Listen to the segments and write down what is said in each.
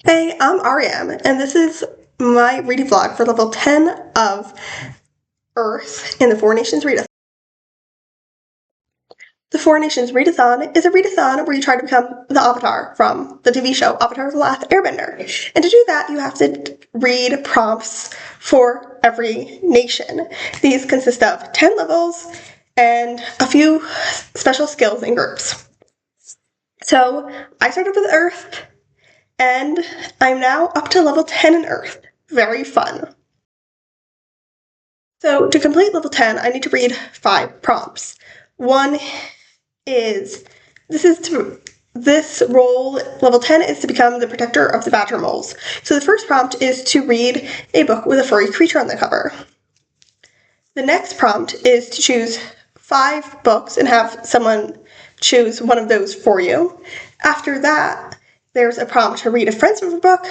Hey, I'm Ariam, and this is my reading vlog for level 10 of Earth in the Four Nations Readathon. The Four Nations Readathon is a readathon where you try to become the Avatar from the TV show Avatar: The Last Airbender. And to do that, you have to read prompts for every nation. These consist of 10 levels and a few special skills and groups. So I started with Earth, and I'm now up to level 10 in Earth. Very fun. So to complete level 10, I need to read 5 prompts. One is, this role, level 10, is to become the protector of the badger moles. So the first prompt is to read a book with a furry creature on the cover. The next prompt is to choose 5 books and have someone choose one of those for you. After that, there's a prompt to read a friend's favorite book,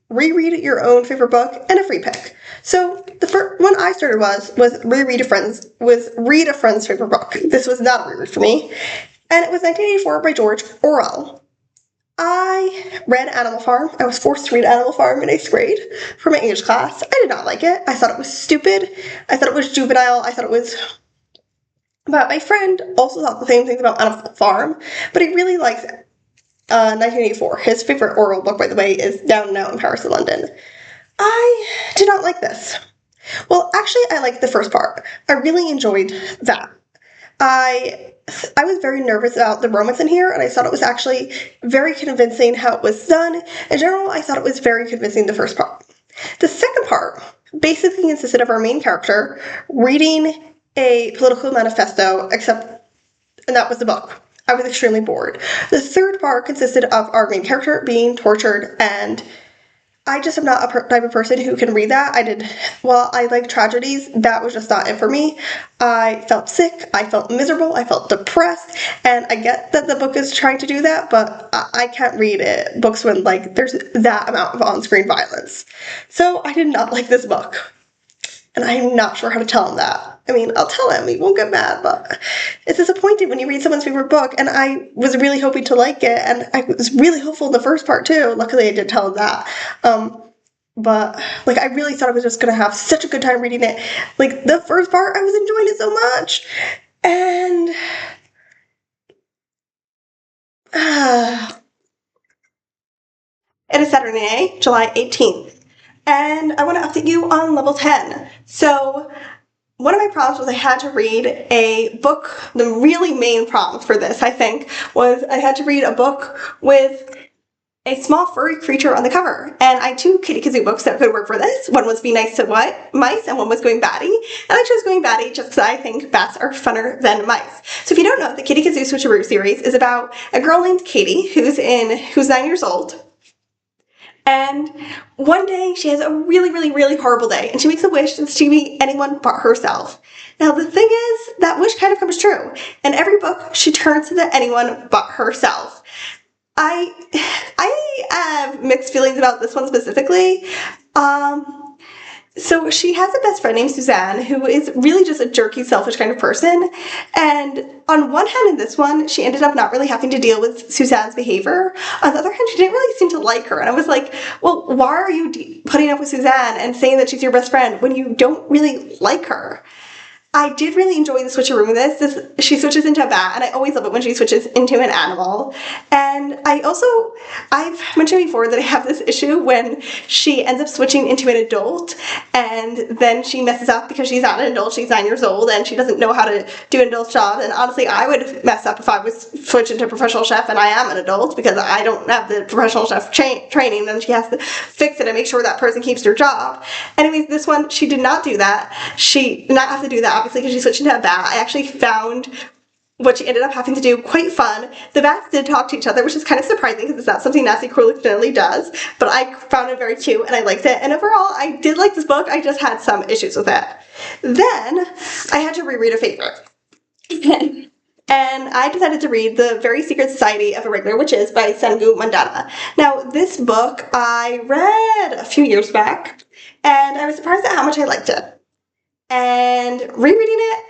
reread your own favorite book, and a free pick. So the first one I started was read a friend's favorite book. This was not a reread for me, and it was 1984 by George Orwell. I read Animal Farm. I was forced to read Animal Farm in 8th grade for my English class. I did not like it. I thought it was stupid. I thought it was juvenile. I thought it was... But my friend also thought the same things about Animal Farm, but he really likes 1984. His favorite Orwell book, by the way, is Down and Out in Paris and London. I did not like this. Well, actually, I liked the first part. I really enjoyed that. I was very nervous about the romance in here, and I thought it was actually very convincing how it was done. In general, I thought it was very convincing, the first part. The second part basically consisted of our main character reading a political manifesto, and that was the book. I was extremely bored. The third part consisted of our main character being tortured, and I just am not a type of person who can read that. While I like tragedies, that was just not it for me. I felt sick, I felt miserable, I felt depressed, and I get that the book is trying to do that, but I can't read books when, there's that amount of on-screen violence. So I did not like this book, and I'm not sure how to tell him that. I mean, I'll tell him, he won't get mad, but it's disappointing when you read someone's favorite book, and I was really hoping to like it, and I was really hopeful in the first part, too. Luckily, I did tell him that. But I really thought I was just going to have such a good time reading it. The first part, I was enjoying it so much. And... it is Saturday, July 18th. And I want to update you on level 10. So... one of my prompts was I had to read a book. The really main prompt for this, I think, was I had to read a book with a small furry creature on the cover. And I had 2 Kitty Kazoo books that could work for this. One was Be Nice to Mice, and one was Going Batty. And I chose Going Batty just because I think bats are funner than mice. So if you don't know, the Kitty Kazoo Switcheroo series is about a girl named Katie who's 9 years old. And one day she has a really, really, really horrible day, and she makes a wish that she be anyone but herself. Now the thing is, that wish kind of comes true. In every book, she turns into anyone but herself. I have mixed feelings about this one specifically. So she has a best friend named Suzanne, who is really just a jerky, selfish kind of person. And on one hand in this one, she ended up not really having to deal with Suzanne's behavior. On the other hand, she didn't really seem to like her. And I was like, well, why are you putting up with Suzanne and saying that she's your best friend when you don't really like her? I did really enjoy the switcheroo with this. She switches into a bat, and I always love it when she switches into an animal. And I've mentioned before that I have this issue when she ends up switching into an adult, and then she messes up because she's not an adult, she's 9 years old, and she doesn't know how to do an adult job. And honestly, I would mess up if I was switched into a professional chef and I am an adult, because I don't have the professional chef training, then she has to fix it and make sure that person keeps their job. Anyways, this one, she did not do that. She did not have to do that, obviously, because she switched into a bat. I actually found what she ended up having to do quite fun. The bats did talk to each other, which is kind of surprising because it's not something Nasty Cruel generally does, but I found it very cute and I liked it. And overall, I did like this book. I just had some issues with it. Then I had to reread a favorite. And I decided to read The Very Secret Society of Irregular Witches by Sengu Mandana. Now, this book I read a few years back, and I was surprised at how much I liked it. And rereading it,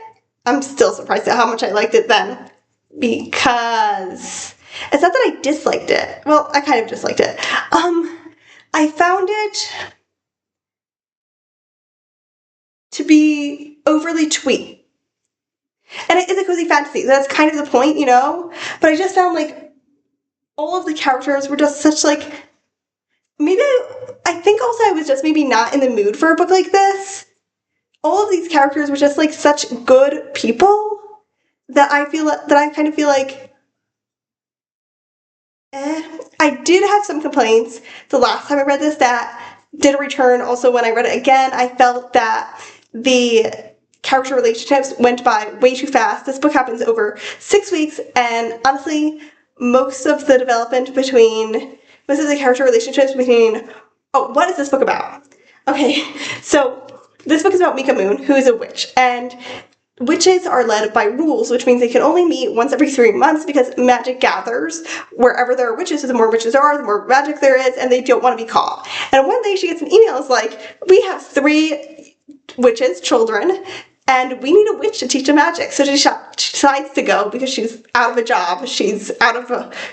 I'm still surprised at how much I liked it then, because it's not that I disliked it. Well, I kind of disliked it. I found it to be overly twee. And it is a cozy fantasy. That's kind of the point, you know? But I just found like all of the characters were just such like maybe I think also I was just maybe not in the mood for a book like this. All of these characters were just like such good people that I kind of feel like I did have some complaints the last time I read this that did return also when I read it again. I felt that the character relationships went by way too fast. This book happens over 6 weeks, and honestly, most of the character relationships between, oh, what is this book about? Okay, so this book is about Mika Moon, who is a witch, and witches are led by rules, which means they can only meet once every 3 months because magic gathers wherever there are witches. So the more witches there are, the more magic there is, and they don't want to be caught. And one day she gets an email, it's like, we have 3 witches, children, and we need a witch to teach them magic. So she decides to go because she's out of a job. She's out of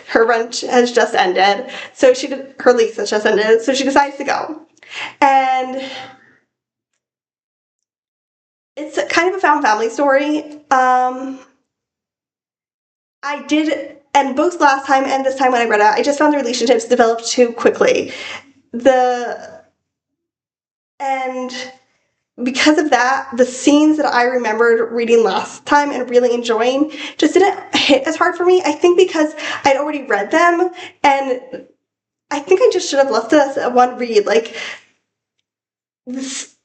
her rent has just ended. So her lease has just ended. So she decides to go. And it's kind of a found family story. I did, and both last time and this time when I read it, I just found the relationships developed too quickly. And because of that, the scenes that I remembered reading last time and really enjoying just didn't hit as hard for me. I think because I'd already read them, and I think I just should have left this at one read. Like, this,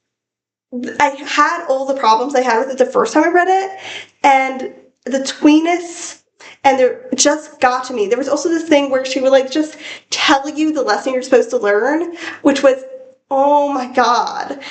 I had all the problems I had with it the first time I read it, and the tweeness, and there just got to me. There was also this thing where she would like just tell you the lesson you're supposed to learn, which was, oh my god,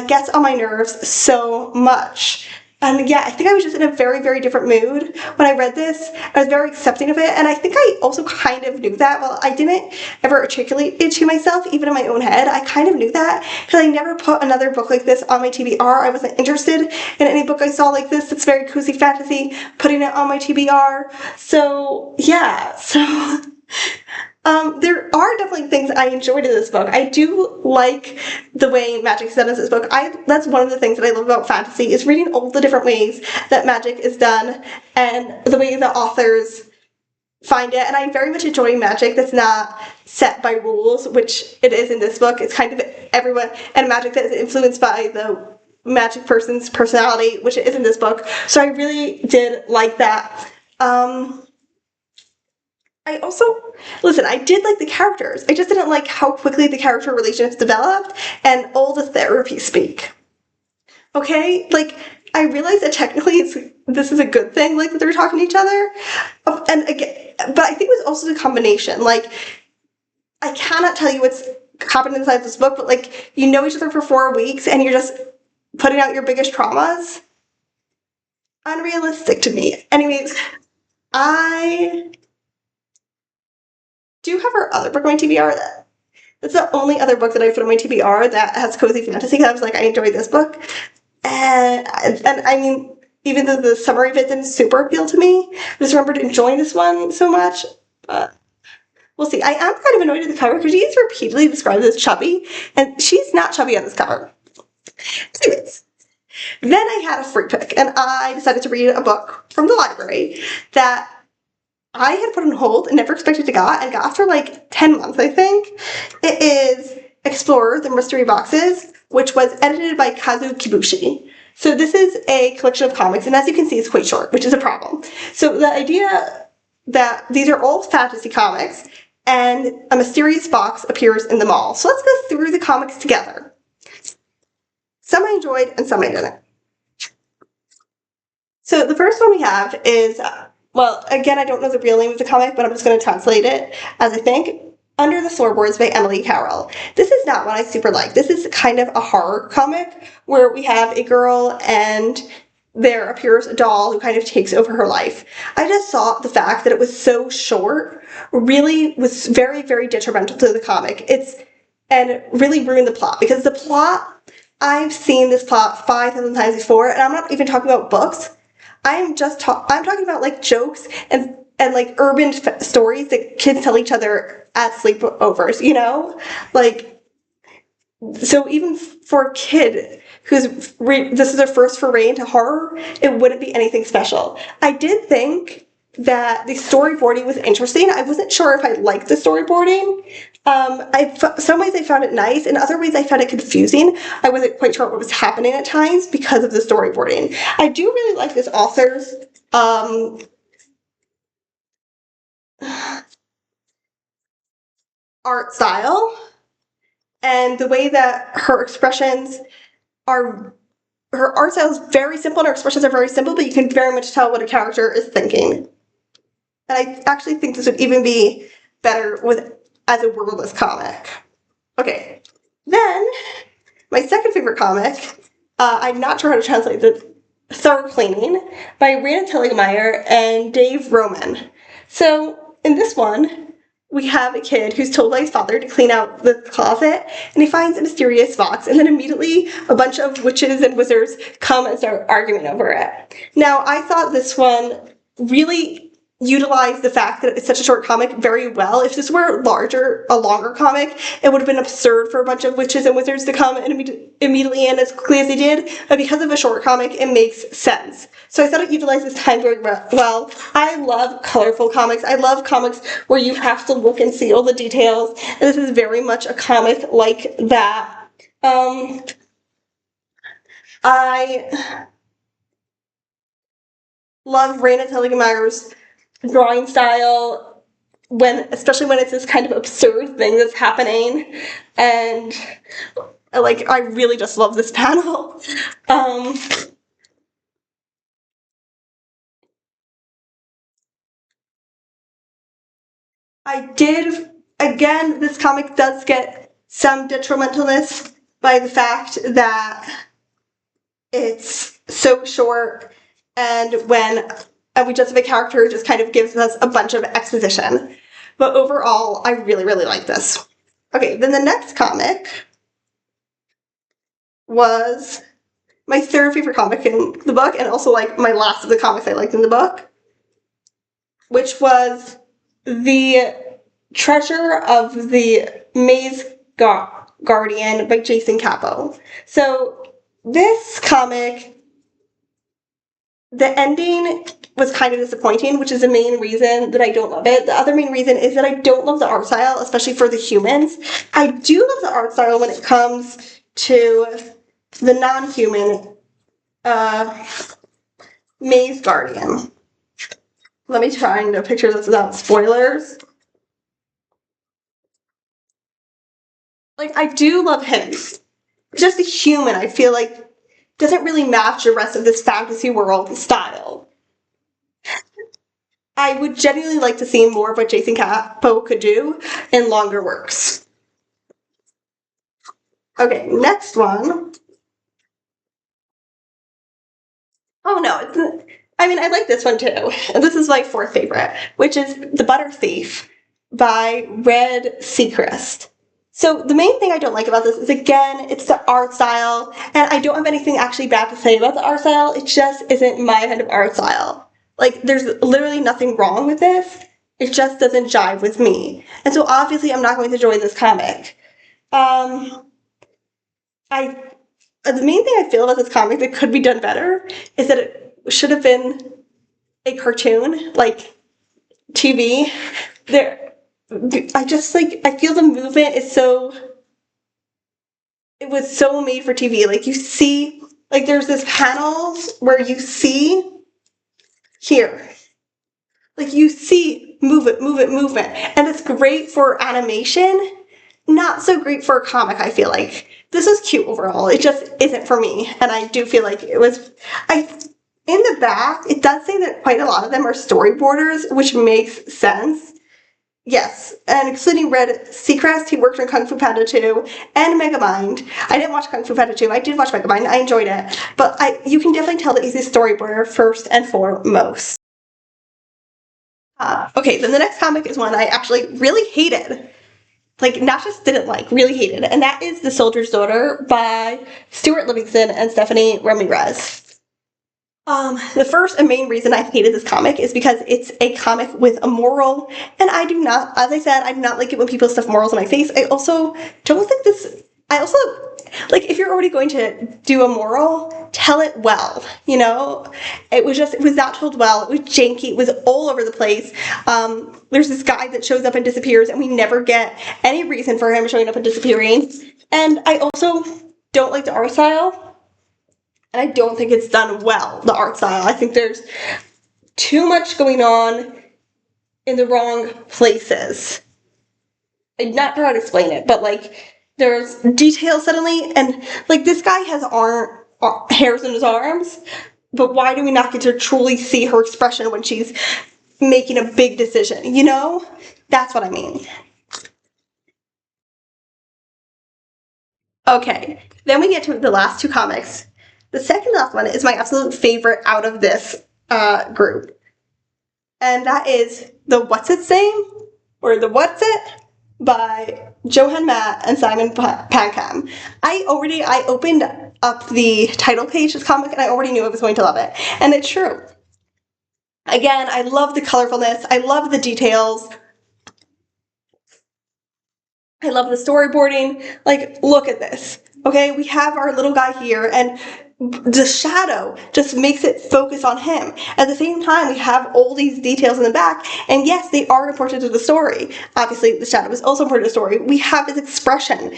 gets on my nerves so much. And yeah, I think I was just in a very, very different mood when I read this. I was very accepting of it, and I think I also kind of knew that. Well, I didn't ever articulate it to myself, even in my own head. I kind of knew that because I never put another book like this on my TBR. I wasn't interested in any book I saw like this that's very cozy fantasy, putting it on my TBR. So yeah, there are definitely things I enjoyed in this book. I do like the way magic is done in this book. That's one of the things that I love about fantasy is reading all the different ways that magic is done and the way that authors find it. And I very much enjoy magic that's not set by rules, which it is in this book. It's kind of everyone, and magic that is influenced by the magic person's personality, which it is in this book. So I really did like that. I did like the characters. I just didn't like how quickly the character relationships developed and all the therapy speak. Okay? Like, I realize that technically this is a good thing, like, that they're talking to each other. And again, but I think it was also the combination. Like, I cannot tell you what's happened inside this book, but, like, you know each other for 4 weeks and you're just putting out your biggest traumas. Unrealistic to me. Anyways, I do have her other book on my TBR. That's the only other book that I put on my TBR that has cozy fantasy, because I was like, I enjoyed this book. And I mean, even though the summary of it didn't super appeal to me, I just remembered enjoying this one so much. But we'll see. I am kind of annoyed at the cover because she is repeatedly described as chubby, and she's not chubby on this cover. Anyways, then I had a free pick, and I decided to read a book from the library that I had put on hold and never expected to get, and got after like 10 months, I think. It is Explorer, the Mystery Boxes, which was edited by Kazu Kibushi. So this is a collection of comics, and as you can see, it's quite short, which is a problem. So the idea that these are all fantasy comics, and a mysterious box appears in them all. So let's go through the comics together. Some I enjoyed, and some I didn't. So the first one we have is, well, again, I don't know the real name of the comic, but I'm just going to translate it as I think. Under the Floorboards by Emily Carroll. This is not one I super like. This is kind of a horror comic where we have a girl and there appears a doll who kind of takes over her life. I just thought the fact that it was so short really was very, very detrimental to the comic. And really ruined the plot, because the plot, I've seen this plot 5,000 times before, and I'm not even talking about books. I'm talking about like jokes and and like urban stories that kids tell each other at sleepovers, you know? Like, so even for a kid who's this is their first foray into horror, it wouldn't be anything special. I did think that the storyboarding was interesting. I wasn't sure if I liked the storyboarding. Some ways I found it nice, and other ways I found it confusing. I wasn't quite sure what was happening at times because of the storyboarding. I do really like this author's art style and the way that her expressions are. Her art style is very simple and her expressions are very simple, but you can very much tell what a character is thinking. And I actually think this would even be better with as a wordless comic. Okay, then my second favorite comic, I'm not sure how to translate it, Thorough Cleaning by Readathon and Dave Roman. So in this one, we have a kid who's told by his father to clean out the closet, and he finds a mysterious box, and then immediately a bunch of witches and wizards come and start arguing over it. Now, I thought this one really utilized the fact that it's such a short comic very well. If this were a longer comic, it would have been absurd for a bunch of witches and wizards to come and immediately end as quickly as they did, but because of a short comic, it makes sense. So I thought it utilized this time very well. I love colorful comics. I love comics where you have to look and see all the details, and this is very much a comic like that. I love Raina Telgemeyer's drawing style, especially when it's this kind of absurd thing that's happening, and like I really just love this panel. This comic does get some detrimentalness by the fact that it's so short, and we just have a character who just kind of gives us a bunch of exposition. But overall, I really, really like this. Okay, then the next comic was my third favorite comic in the book, and also like my last of the comics I liked in the book, which was The Treasure of the Maze Guardian by Jason Capo. So this comic, the ending was kind of disappointing, which is the main reason that I don't love it. The other main reason is that I don't love the art style, especially for the humans. I do love the art style when it comes to the non-human Maze Guardian. Let me try and picture this without spoilers. Like, I do love him. Just a human, I feel like, doesn't really match the rest of this fantasy world style. I would genuinely like to see more of what Jason Capo could do in longer works. Okay, next one. Oh no, I like this one too. This is my fourth favorite, which is The Butter Thief by Red Seacrest. So the main thing I don't like about this is, again, it's the art style, and I don't have anything actually bad to say about the art style. It just isn't my kind of art style. Like, there's literally nothing wrong with this. It just doesn't jive with me. And so obviously I'm not going to enjoy this comic. The main thing I feel about this comic that could be done better is that it should have been a cartoon, like TV. I feel the movement is it was so made for TV. Like, you see, like, there's this panels where you see here. Like, you see movement, and it's great for animation, not so great for a comic, I feel like. This is cute overall, it just isn't for me, and I do feel like in the back, it does say that quite a lot of them are storyboarders, which makes sense. Yes, and excluding Red Seacrest, he worked on Kung Fu Panda 2 and Megamind. I didn't watch Kung Fu Panda 2, I did watch Megamind, I enjoyed it, but you can definitely tell that he's a storyboarder first and foremost. Okay, then the next comic is one I actually really hated. Like, not just didn't like, really hated. And that is The Soldier's Daughter by Stuart Livingston and Stephanie Ramirez. The first and main reason I hated this comic is because it's a comic with a moral, and I do not, as I said, I do not like it when people stuff morals in my face. I also don't think this, I also, like, if you're already going to do a moral, tell it well, you know? It was not told well, it was janky, it was all over the place. There's this guy that shows up and disappears, and we never get any reason for him showing up and disappearing. And I also don't like the art style. And I don't think it's done well, the art style. I think there's too much going on in the wrong places. I'm not sure how to explain it, but like there's details suddenly, and like this guy has hairs in his arms, but why do we not get to truly see her expression when she's making a big decision, you know? That's what I mean. Okay, then we get to the last two comics. The second last one is my absolute favorite out of this group. And that is the What's Its Name, or the What's It, by Johan Matt and Simon Pancam. I opened up the title page of this comic and I already knew I was going to love it. And it's true. Again, I love the colorfulness, I love the details, I love the storyboarding. Like, look at this. Okay, we have our little guy here, and the shadow just makes it focus on him. At the same time, we have all these details in the back, and yes, they are important to the story. Obviously, the shadow is also important to the story. We have his expression.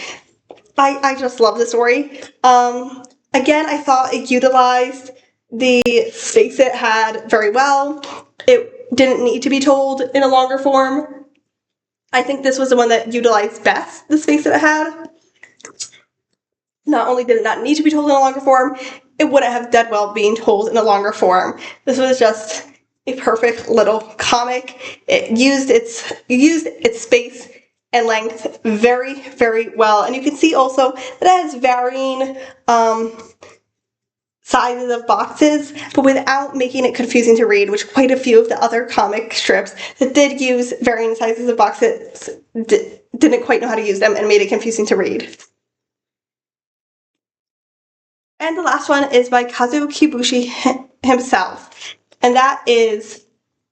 I just love the story. Again, I thought it utilized the space it had very well. It didn't need to be told in a longer form. I think this was the one that utilized best the space that it had. Not only did it not need to be told in a longer form, it wouldn't have done well being told in a longer form. This was just a perfect little comic. It used its space and length very, very well. And you can see also that it has varying sizes of boxes, but without making it confusing to read, which quite a few of the other comic strips that did use varying sizes of boxes didn't quite know how to use them and made it confusing to read. And the last one is by Kazuo Kibushi himself, and that is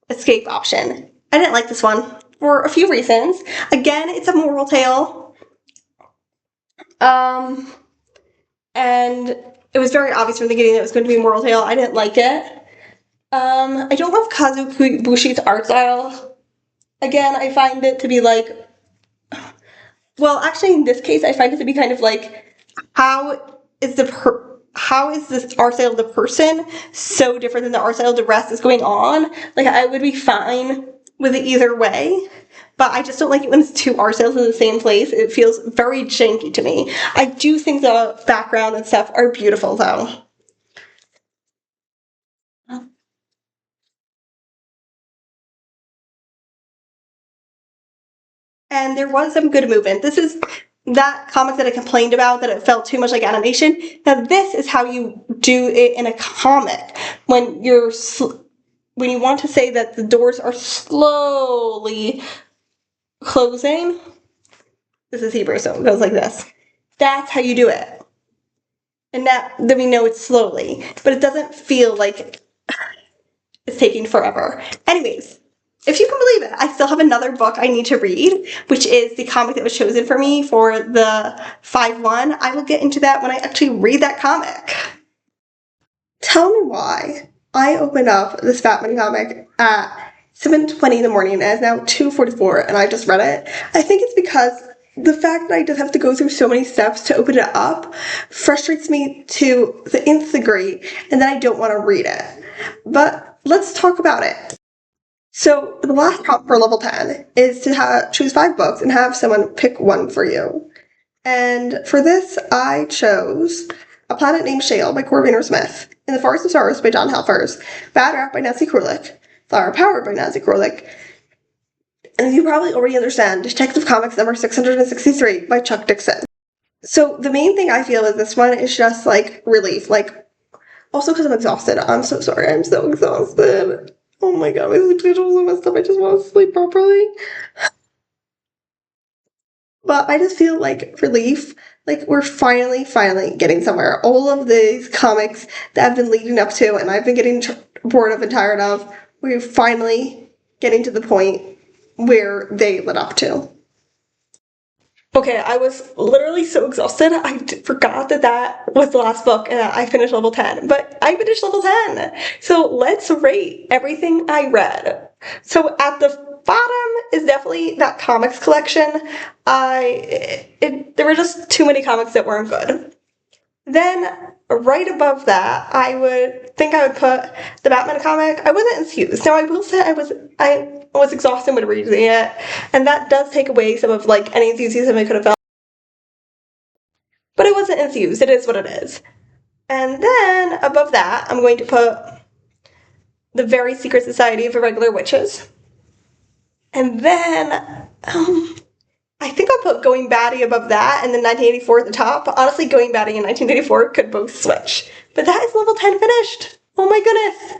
Escape Option. I didn't like this one for a few reasons. Again, it's a moral tale. And it was very obvious from the beginning that it was going to be a moral tale. I didn't like it. I don't love Kazuo Kibushi's art style. Again, I find it to be like, well, actually in this case, I find it to be kind of like, how is this art style of the person so different than the art style of the rest that's going on? Like, I would be fine with it either way, but I just don't like it when it's two art styles in the same place. It feels very janky to me. I do think the background and stuff are beautiful, though. And there was some good movement. This is that comic that I complained about, that it felt too much like animation. Now this is how you do it in a comic. When you want to say that the doors are slowly closing, this is Hebrew, so it goes like this. That's how you do it. And then we know it's slowly, but it doesn't feel like it's taking forever. Anyways, if you can believe it, I still have another book I need to read, which is the comic that was chosen for me for the 5-1. I will get into that when I actually read that comic. Tell me why I opened up this Batman comic at 7:20 in the morning, and it's now 2:44, and I just read it. I think it's because the fact that I just have to go through so many steps to open it up frustrates me to the nth degree, and then I don't want to read it. But let's talk about it. So the last prompt for level 10 is to choose 5 books and have someone pick one for you. And for this, I chose A Planet Named Shale by Corvina Smith, In the Forest of Sorrows by John Halfers, Bad Rap by Nancy Krolik, Flower Power by Nancy Krolik, and you probably already understand, Detective Comics number 663 by Chuck Dixon. So the main thing I feel with this one is just like relief, like also because I'm exhausted. I'm so sorry, I'm so exhausted. Oh my god, my sleep schedule's so messed up. I just want to sleep properly. But I just feel like relief. Like we're finally getting somewhere. All of these comics that I've been leading up to and I've been getting bored of and tired of, we're finally getting to the point where they led up to. Okay, I was literally so exhausted. I forgot that that was the last book and I finished level 10. But I finished level 10. So let's rate everything I read. So at the bottom is definitely that comics collection. There were just too many comics that weren't good. Then right above that, I would put the Batman comic. I wasn't enthused. Now I will say I was exhausted when reading it, and that does take away some of like any enthusiasm I could have felt. But I wasn't enthused. It is what it is. And then above that, I'm going to put the Very Secret Society of Irregular Witches. And then I think I'll put Going Batty above that and then 1984 at the top. But honestly, Going Batty and 1984 could both switch. But that is level 10 finished. Oh my goodness.